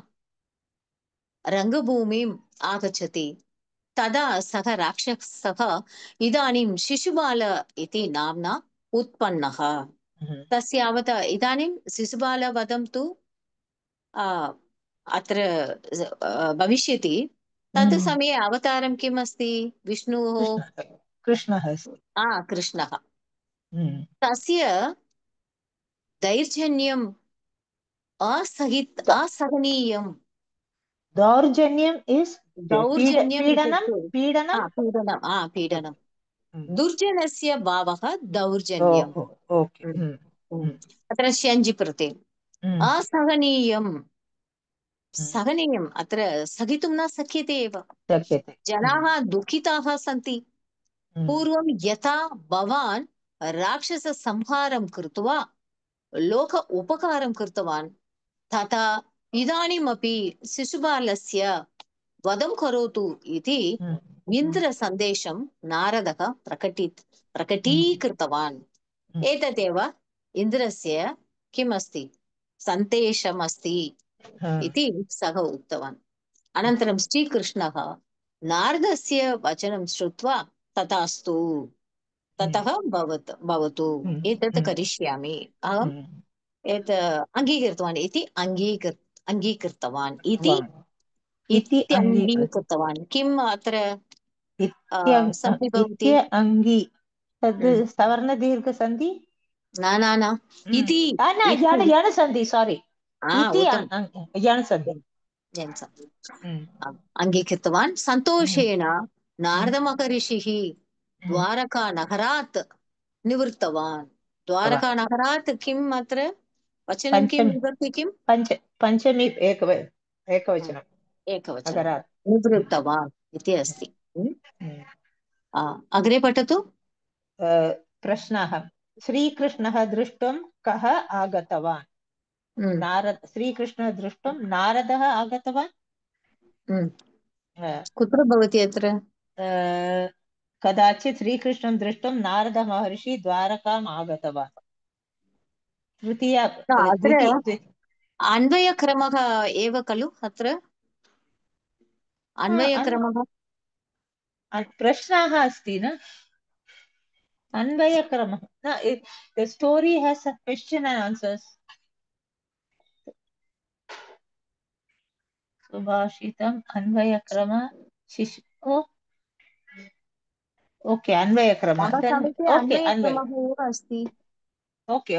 रङ्गभूमिम् आगच्छति तदा सः राक्षसः इदानीं शिशुपाल इति नाम्ना उत्पन्नः तस्यावत् इदानीं शिशुपालवधं तु अत्र भविष्यति तत् समये अवतारं किम् अस्ति विष्णुः कृष्णः तस्य दैर्जन्यम् असहनीयम् दौर्जन्यम् इस् दौर्जन्यम् पीडनं दुर्जनस्य भावः दौर्जन्यम् अत्र शञ्जि प्रत्ययम् असहनीयम् सहनीयम् अत्र सहितुं न शक्यते एव जनाः दुःखिताः सन्ति पूर्वं यथा भवान् राक्षससंहारं कृत्वा लोक उपकारं कृतवान् तथा इदानीमपि शिशुपालस्य वधं करोतु इति इन्द्रसन्देशं नारदः प्रकटीकृतवान् एतदेव इन्द्रस्य किमस्ति सन्देशमस्ति इति सः उक्तवान् अनन्तरं श्रीकृष्णः नारदस्य वचनं श्रुत्वा तथास्तु ततः भवतु एतत् करिष्यामि अहम् अङ्गीकृतवान् इति अङ्गीकृतवान् इति इत्यङ्गीकृतवान् किम् अत्र सन्धि भवति तद् सवर्णदीर्घसन्धि न इति यणसन्धि सारी इति यणसन्धि अङ्गीकृतवान् सन्तोषेण नारदमहर्षिः द्वारकानगरात् निवृत्तवान् द्वारकानगरात् किम् अत्र वचनं किं विभक्ति किम् पञ्चमी एकवचनम् निवृत्तवान् इति अस्ति अग्रे पठतु प्रश्नः श्रीकृष्णः दृष्टुं कः आगतवान् श्रीकृष्णः दृष्टुं नारदः आगतवान् कुत्र भवति अत्र कदाचित् श्रीकृष्णं दृष्टुं नारदमहर्षि द्वारकाम् आगतवान् तृतीया अन्वयक्रमः एव खलु अत्र अन्वयक्रमः प्रश्नः अस्ति न अन्वयक्रमः न the story has a question and answers सुभाषितम् अन्वयक्रम शिशु ओके अन्वयक्रम okay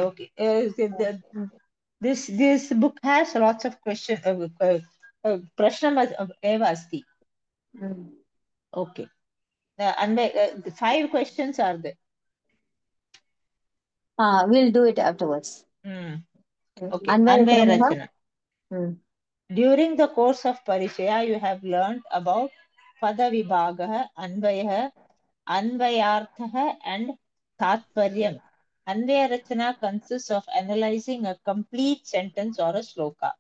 this book has lots of questions प्रश्नम् एव अस्ति okay and 5 questions are there we'll do it afterwards okay Anvaya Rachana during the course of Parishaya you have learned about Pada Vibhagah Anvayah Anvayarthah and Tatparyam Anvaya Rachana consists of analyzing a complete sentence or a sloka.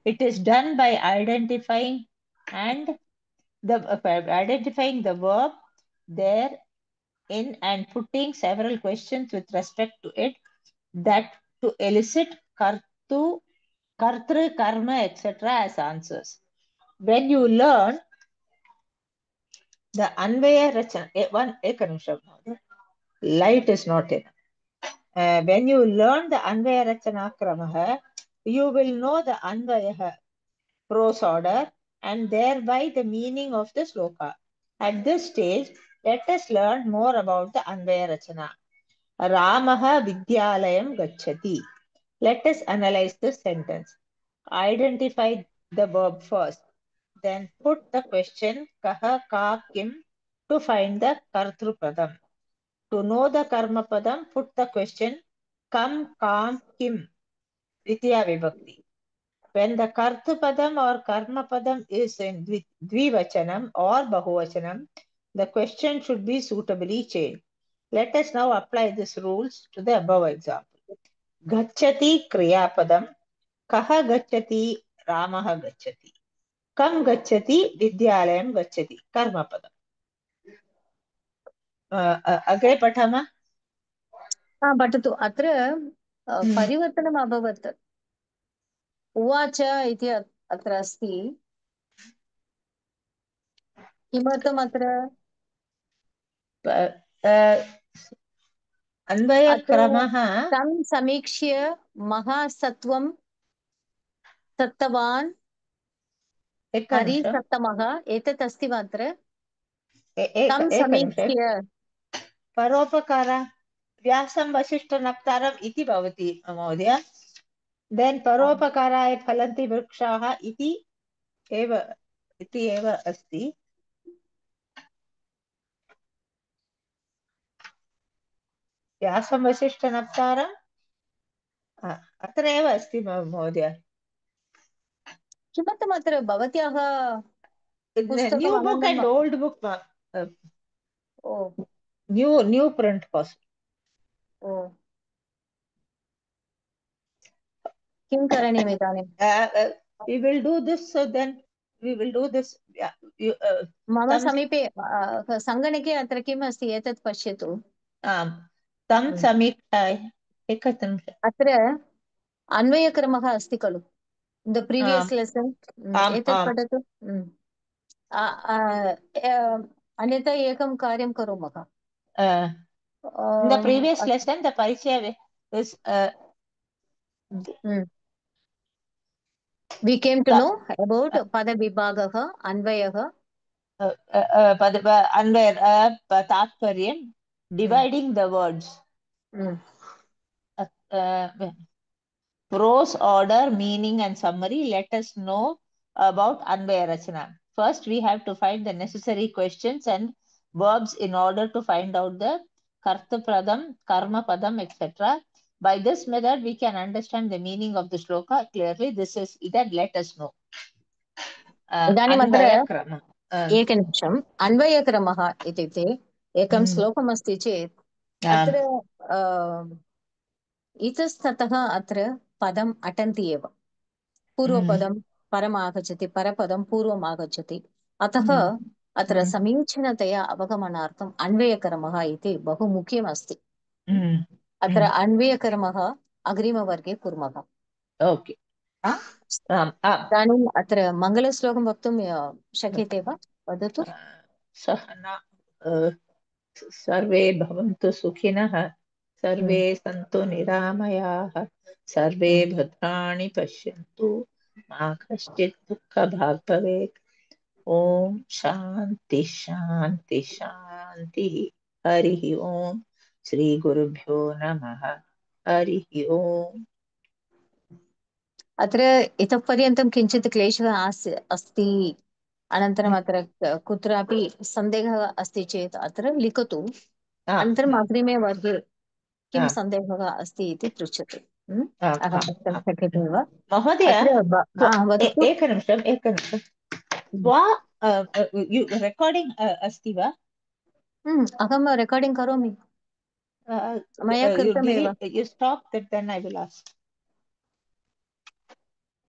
It is done by identifying the verb there in and putting several questions with respect to it that to elicit kartu, kartru, karma, etc. as answers. When you learn the Anvaya Rachana, light is not in. When you learn the Anvaya Rachana Kramaha, you will know the Anvaya prose order and thereby the meaning of the sloka. At this stage, let us learn more about the Anvaya Rachana. Ramaha Vidyalayam Gachati. Let us analyze this sentence. Identify the verb first. Then put the question Kaha Ka Kim to find the Kartrupadam. To know the Karma Padam, put the question Kam Kam Kim Ditya Vibhakti. When the Karthupadam or Karmapadam is in Dvivachanam or Bahuvachanam, the question should be suitably changed. Let us now apply these rules to the above example. Gachati Kriyapadam, Kaha Gachati, Ramaha Gachati. Kam Gachati, Vidyalayam Gachati, Karmapadam. Agre Patama? पठतु अत्र परिवर्तनम् अभवत् उवाच इति अत्र अस्ति किमर्थम् अत्र अन्वयक्रमः तं समीक्ष्य महासत्वं सत्तवान् हरिसत्तमः एतत् अस्ति वा अत्र तं समीक्ष्य परोपकार व्यासं वसिष्ठनप्तारम् इति भवति महोदय देन् परोपकाराय फलन्ति वृक्षाः इति एव अस्ति व्यासं वसिष्ठनप्तारम् अत्र एव अस्ति महोदय किमर्थम् अत्र भवत्याः न्यू पुस्तकम् बुक् एण्ड् ओल्ड् बुक् ओ न्यू प्रिण्ट् ओ किं करणीयम् इदानीं we will do this so then we will do this मम समीपे सङ्गणके अत्र किम् अस्ति एतत् पश्यतु तं समीक्षाय एकनिमिषम् अत्र अन्वयक्रमः अस्ति खलु द प्रीवियस् लेसन् एतत् पठतु अन्यथा एकं कार्यं कुर्मः in the previous lesson the parichaya is we came to know about pada vibhagah अन्वयः अन्वय तात्पर्यं dividing the words prose order meaning and summary. Let us know about Anvaya Rachana. First we have to find the necessary questions and verbs in order to find out the kartapradam, karma padam, etc. By this method we can understand the meaning of the shloka clearly. This is that let us know. इदानीम् अत्र एकनिमिषम् अन्वयक्रमः इत्युक्ते एकं श्लोकमस्ति चेत् अत्र इतस्ततः अत्र पदम् अटन्ति एव पूर्वपदं परम् आगच्छति परपदं पूर्वम् आगच्छति अतः अत्र समीचीनतया अवगमनार्थम् अन्वयक्रमः इति बहु मुख्यम् अस्ति अत्र अन्वयक्रमः अग्रिमवर्गे कुर्मः ओके इदानीम् अत्र मङ्गलश्लोकं वक्तुं शक्यते वा वदतु सर्वे भवन्तु सुखिनः सर्वे सन्तु निरामयाः सर्वे भद्राणि पश्यन्तु मा कश्चित् दुःखभाग् भवेत् ॐ शान्ति शान्ति शान्तिः हरिः ॐ श्रीगुरुभ्यो नमः हरिः ॐ अत्र इतः पर्यन्तं किञ्चित् क्लेशः अस्ति अनन्तरम् अत्र कुत्रापि सन्देहः अस्ति चेत् अत्र लिखतु अनन्तरम् अग्रिमे वर्गे किं सन्देहः अस्ति इति पृच्छतु अहं वक्तुं शक्यते वा महोदय वदतु एकनिमिषं रेकार्डिङ्ग् अस्ति वा अहं रेकार्डिङ्ग् करोमि मया You कृतमेव। delete, you stop that, then I will ask.